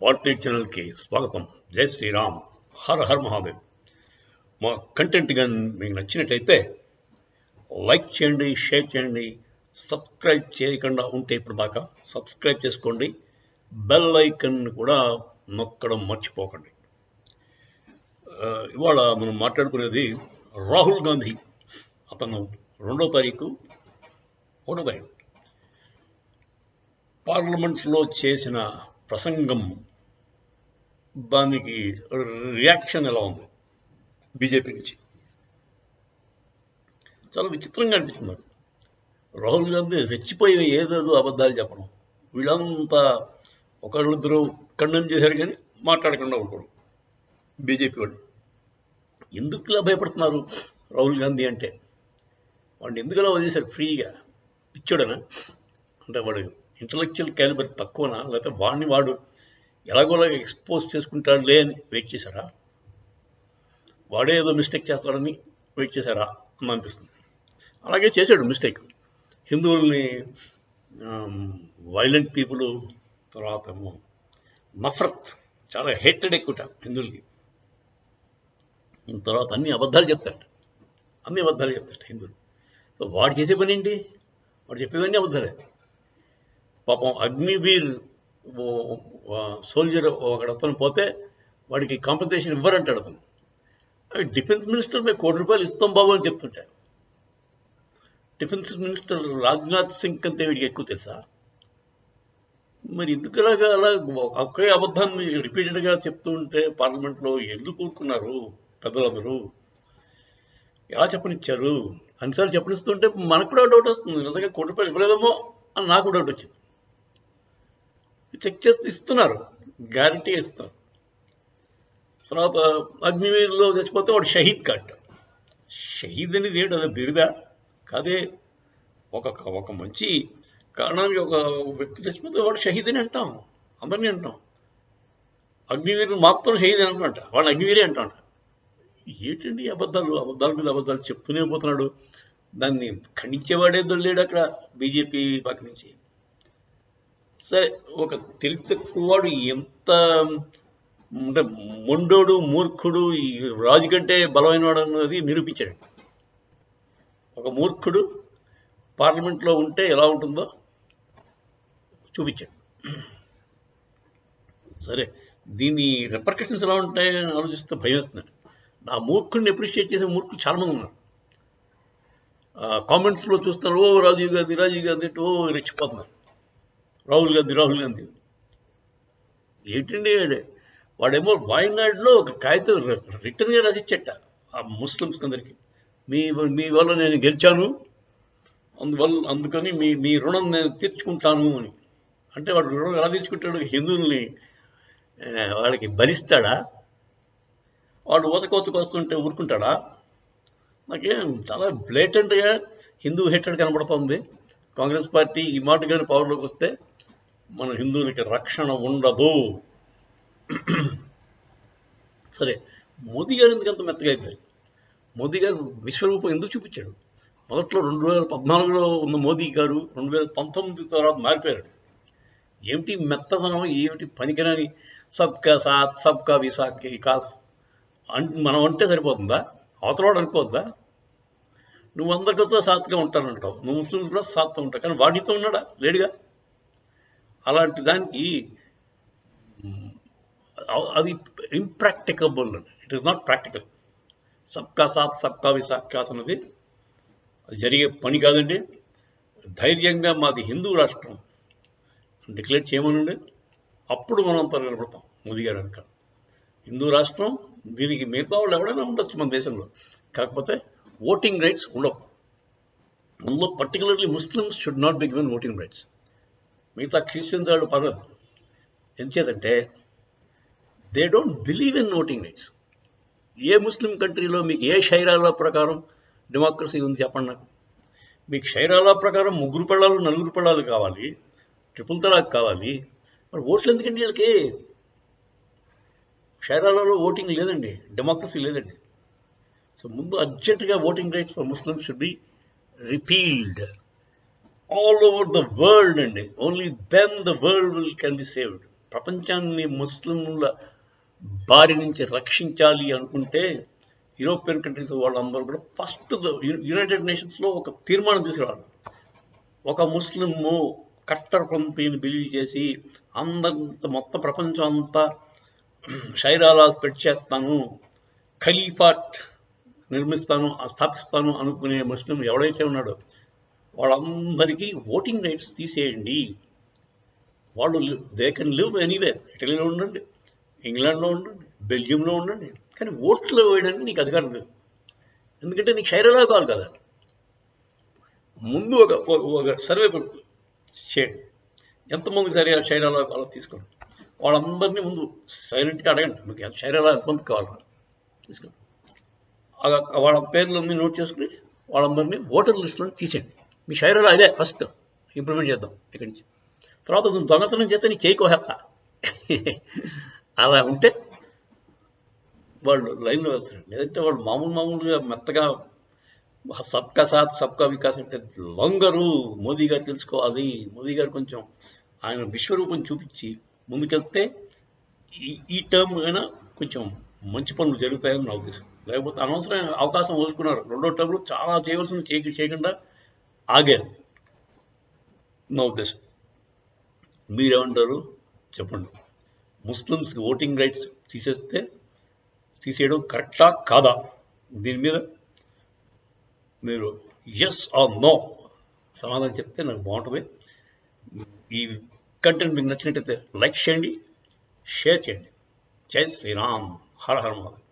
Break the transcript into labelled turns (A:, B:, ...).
A: వాల్పేట్ ఛానల్కి స్వాగతం. జై శ్రీరామ్. హర హర్ మహాదేవ్. మా కంటెంట్ కానీ మీకు నచ్చినట్లయితే లైక్ చేయండి, షేర్ చేయండి. సబ్స్క్రైబ్ చేయకుండా ఉంటే ఇప్పుడు దాకా సబ్స్క్రైబ్ చేసుకోండి. బెల్ ఐకన్ కూడా నొక్కడం మర్చిపోకండి. ఇవాళ మనం మాట్లాడుకునేది రాహుల్ గాంధీ. అతను 2వ తారీఖు పార్లమెంట్లో చేసిన ప్రసంగం, దానికి రియాక్షన్ ఎలా ఉంది బీజేపీ నుంచి? చాలా విచిత్రంగా అనిపించింది నాకు. రాహుల్ గాంధీ రెచ్చిపోయి ఏదేదో అబద్ధాలు చెప్పడం, వీళ్ళంతా ఒకళ్ళిద్దరు ఖండన చేశారు కానీ మాట్లాడకుండా ఉండకూడదు. బీజేపీ వాళ్ళు ఎందుకు ఇలా భయపడుతున్నారు? రాహుల్ గాంధీ అంటే వాడిని ఎందుకు ఇలా వదిలేశారు ఫ్రీగా? పిచ్చోడనా? అంటే వాడు ఇంటలెక్చువల్ క్యాలిబర్ తక్కువనా, లేకపోతే వాడిని వాడు ఎలాగోలా ఎక్స్పోజ్ చేసుకుంటాడులే అని వెయిట్ చేశారా? వాడే ఏదో మిస్టేక్ చేస్తాడని వెయిట్ చేశారా అని అనిపిస్తుంది. అలాగే చేశాడు మిస్టేక్. హిందువుల్ని వైలెంట్ పీపుల్, తర్వాత నఫరత్, చాలా హేటెడ్ ఎక్కువ హిందువులకి. తర్వాత అన్ని అబద్ధాలు చెప్తాడు హిందువులు. సో వాడు చేసే పని ఏంటి? వాడు చెప్పేవన్నీ అబద్ధాలే. పాపం అగ్నివీర్ సోల్జర్ ఒకడతను పోతే వాడికి కాంపెన్సేషన్ ఇవ్వరంటాడు అతను. డిఫెన్స్ మినిస్టర్ మేము ₹1 ఇస్తాం బాబు అని చెప్తుంటారు. డిఫెన్స్ మినిస్టర్ రాజ్నాథ్ సింగ్ కంటే వీడికి ఎక్కువ తెలుసా? మరి ఎందుకులాగా అలా ఒకే అబద్ధాన్ని రిపీటెడ్గా చెప్తూ ఉంటే పార్లమెంట్లో ఎందుకు కూరుకున్నారు పెద్దలందరూ? ఎలా చెప్పనిచ్చారు? అన్నిసార్లు చెప్పనిస్తుంటే మనకు కూడా డౌట్ వస్తుంది, నిజంగా ₹1 ఇవ్వలేదేమో అని నాకు డౌట్ వచ్చింది. చెక్ చేస్తే ఇస్తున్నారు, గ్యారంటీ ఇస్తున్నారు. తర్వాత అగ్నివీర్లో చచ్చిపోతే వాడు షహీద్ కాట. షహీద్ అనేది ఏంటి? అదే బిరుదా కాదే. ఒక మంచి కారణానికి ఒక వ్యక్తి చచ్చిపోతే వాడు షహీద్ అని అంటాం, అందరినీ అంటాం. అగ్నివీరు మాత్రం షహీద్ అని అంటామంట, వాడు అగ్నివీరే అంటామంట. ఏంటండి అబద్ధాల మీద అబద్ధాలు చెప్తూనే పోతున్నాడు. దాన్ని ఖండించేవాడే దొల్లేడు అక్కడ బీజేపీ పక్క నుంచి. సరే, ఒక తెలివి తక్కువవాడు ఎంత అంటే మొండోడు, మూర్ఖుడు, ఈ రాజు కంటే బలమైనవాడు అన్నది నిరూపించాడు. ఒక మూర్ఖుడు పార్లమెంట్లో ఉంటే ఎలా ఉంటుందో చూపించాడు. సరే, దీని రిపర్కషన్స్ ఎలా ఉంటాయని ఆలోచిస్తే భయం వేస్తున్నాడు. ఆ మూర్ఖుడిని అప్రిషియేట్ చేసే మూర్ఖులు చాలామంది ఉన్నారు. కామెంట్స్లో చూస్తున్నారు, ఓ రాజీవ్ గాంధీ ఓ రెచ్చిపోతున్నారు. రాహుల్ గాంధీ ఏంటండి? వాడేమో వాయనాడులో ఒక కాగితం రిటర్న్గా రాసిచ్చట ఆ ముస్లిమ్స్ అందరికీ, మీ వల్ల నేను గెలిచాను, అందుకని మీ రుణం నేను తీర్చుకుంటాను అని. అంటే వాడు రుణం ఎలా తీర్చుకుంటాడు? హిందువుల్ని వాళ్ళకి భరిస్తాడా? వాడు వస్తుంటే ఊరుకుంటాడా? నాకేం చాలా బ్లేటెంట్గా హిందూ హేటెడ్ కనబడుతుంది. కాంగ్రెస్ పార్టీ ఈ మాట కానీ పవర్లోకి వస్తే మన హిందువులకి రక్షణ ఉండదు. సరే, మోదీ గారు ఎందుకంత మెత్తగా అయిపోయారు? మోదీ గారు విశ్వరూపం ఎందుకు చూపించాడు? మొదట్లో 2014లో ఉన్న మోదీ గారు 2019 తర్వాత మారిపోయారు. ఏమిటి మెత్తదనం, ఏమిటి పనికిరాని సబ్కా సాత్ సబ్కా వికాస్ మనం అంటే సరిపోతుందా? అవతలవాడు అనుకోవద్దా? నువ్వు అందరితో సాత్గా ఉంటానంటావు, నువ్వు ముస్లిమ్స్ కూడా సాత్తో ఉంటావు, కానీ వాడితో ఉన్నాడా? లేడుగా. అలాంటి దానికి అది impracticable, it is not practical. సబ్కా సాత్ సబ్కా వికాస్ అన్నది జరిగే పని కాదండి. ధైర్యంగా మాది హిందూ రాష్ట్రం డిక్లేర్ చేయమనండి, అప్పుడు మనం అంతా నిలబడతాం మోదీ గారు వెనక. హిందూ రాష్ట్రం, దీనికి మిగతా వాళ్ళు ఎవరైనా ఉండొచ్చు మన దేశంలో, కాకపోతే ఓటింగ్ రైట్స్ ఉండవు. అందులో particularly Muslims should not be given voting rights. మిగతా క్రిస్టియన్స్ వాళ్ళు పర్లేదు. ఎంచేతంటే they don't believe in voting rights. ఏ ముస్లిం కంట్రీలో మీకు ఏ షైరాల ప్రకారం డెమోక్రసీ ఉంది చెప్పండి నాకు. మీకు షైరాల ప్రకారం 3 పెళ్ళాలు 4 పెళ్ళాలు కావాలి, ట్రిపుల్ తలాక్ కావాలి, మరి ఓట్లు ఎందుకండి వీళ్ళకి? షైరాలలో ఓటింగ్ లేదండి, డెమోక్రసీ లేదండి. సో ముందు అర్జెంటుగా voting rights for Muslims should be repealed all over the world అండి. Only then the world can be saved. ప్రపంచాన్ని ముస్లింల బారి నుంచి రక్షించాలి అనుకుంటే యూరోపియన్ కంట్రీస్ వాళ్ళందరూ కూడా ఫస్ట్ యునైటెడ్ నేషన్స్లో ఒక తీర్మానం తీసుకురావాలి. ఒక ముస్లిము కట్టర్పంపీని బిలీవ్ చేసి మొత్తం ప్రపంచం అంతా షైరాలా స్ప్రెడ్ చేస్తాను, ఖలీఫాట్ నిర్మిస్తాను, స్థాపిస్తాను అనుకునే ముస్లిం ఎవడైతే ఉన్నాడో వాళ్ళందరికీ ఓటింగ్ రైట్స్ తీసేయండి. వాళ్ళు దే కెన్ లివ్ ఎనీవేర్. ఇటలీలో ఉండండి, ఇంగ్లాండ్లో ఉండండి, బెల్జియంలో ఉండండి, కానీ ఓట్లు వేయడానికి నీకు అధికారం లేదు. ఎందుకంటే నీకు షైరాలా కావాలి కదా. ముందు ఒక సర్వే చేయండి, ఎంతమందికి సరిగా షైరాలా కావాలో తీసుకోండి. వాళ్ళందరినీ ముందు సైలెంట్గా అడగండి, మీకు షైరాలా ఎంతమందికి కావాలి తీసుకోండి. వాళ్ళ పేర్లన్నీ నోట్ చేసుకుని వాళ్ళందరినీ ఓటర్ లిస్టులో తీసేయండి. మీ షైరాలా అదే ఫస్ట్ ఇంప్లిమెంట్ చేద్దాం ఇక్కడి నుంచి. తర్వాత దొంగతనం చేస్తే నీ చేయి కోహేస్తా. అలా ఉంటే వాళ్ళు లైన్లో వేస్తారు. లేదంటే వాళ్ళు మామూలుగా మెత్తగా సబ్కా సాత్ సబ్కా వికాస్ అంటే లొంగరు. మోదీ గారు తెలుసుకోవాలి. మోదీ గారు కొంచెం ఆయన విశ్వరూపం చూపించి ముందుకెళ్తే ఈ టర్మ్ అయినా కొంచెం మంచి పనులు జరుగుతాయని నా ఉద్దేశం. లేకపోతే అనవసరమైన అవకాశం వదులుకున్నారు. రెండో టర్మ్లో చాలా చేయవలసింది చేయకుండా ఆగారు నా ఉద్దేశం. మీరేమంటారు చెప్పండి. ముస్లిమ్స్కి ఓటింగ్ రైట్స్ తీసేయడం కరెక్టా కాదా? దీని మీద మీరు ఎస్ ఆర్ నో సమాధానం చెప్తే నాకు బాగుంటుంది. ఈ కంటెంట్ మీకు నచ్చినట్టయితే లైక్ చేయండి, షేర్ చేయండి. జై శ్రీరామ్. హర హర మహాదేవ్.